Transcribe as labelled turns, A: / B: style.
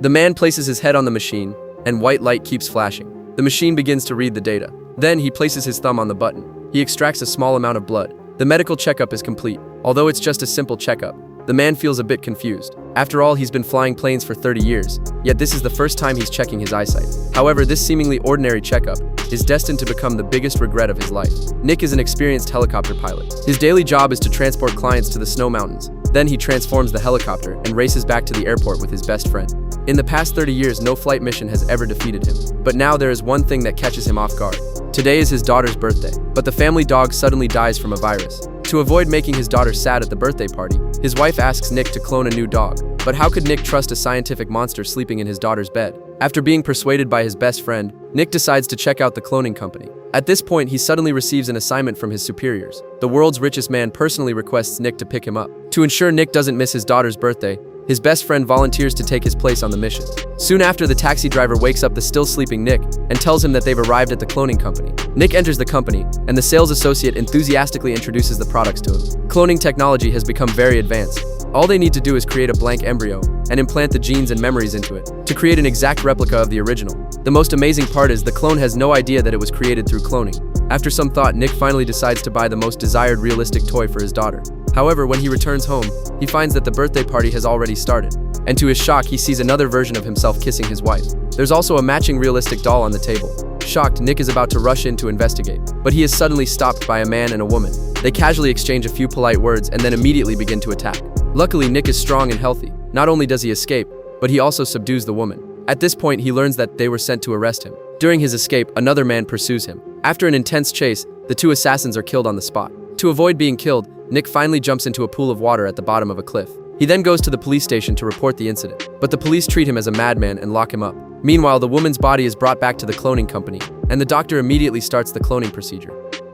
A: The man places his head on the machine, and white light keeps flashing. The machine begins to read the data. Then he places his thumb on the button. He extracts a small amount of blood. The medical checkup is complete. Although it's just a simple checkup, the man feels a bit confused. After all, he's been flying planes for 30 years, yet this is the first time he's checking his eyesight. However, this seemingly ordinary checkup is destined to become the biggest regret of his life. Nick is an experienced helicopter pilot. His daily job is to transport clients to the snow mountains. Then he transforms the helicopter and races back to the airport with his best friend. In the past 30 years, no flight mission has ever defeated him. But now there is one thing that catches him off guard. Today is his daughter's birthday, but the family dog suddenly dies from a virus. To avoid making his daughter sad at the birthday party, his wife asks Nick to clone a new dog. But how could Nick trust a scientific monster sleeping in his daughter's bed? After being persuaded by his best friend, Nick decides to check out the cloning company. At this point, he suddenly receives an assignment from his superiors. The world's richest man personally requests Nick to pick him up. To ensure Nick doesn't miss his daughter's birthday, his best friend volunteers to take his place on the mission. Soon after, the taxi driver wakes up the still sleeping Nick and tells him that they've arrived at the cloning company. Nick enters the company, and the sales associate enthusiastically introduces the products to him. Cloning technology has become very advanced. All they need to do is create a blank embryo and implant the genes and memories into it to create an exact replica of the original. The most amazing part is the clone has no idea that it was created through cloning. After some thought, Nick finally decides to buy the most desired realistic toy for his daughter. However, when he returns home, he finds that the birthday party has already started. And to his shock, he sees another version of himself kissing his wife. There's also a matching realistic doll on the table. Shocked, Nick is about to rush in to investigate, but he is suddenly stopped by a man and a woman. They casually exchange a few polite words and then immediately begin to attack. Luckily, Nick is strong and healthy. Not only does he escape, but he also subdues the woman. At this point, he learns that they were sent to arrest him. During his escape, another man pursues him. After an intense chase, the two assassins are killed on the spot. To avoid being killed, Nick finally jumps into a pool of water at the bottom of a cliff. He then goes to the police station to report the incident, but the police treat him as a madman and lock him up. Meanwhile, the woman's body is brought back to the cloning company, and the doctor immediately starts the cloning procedure.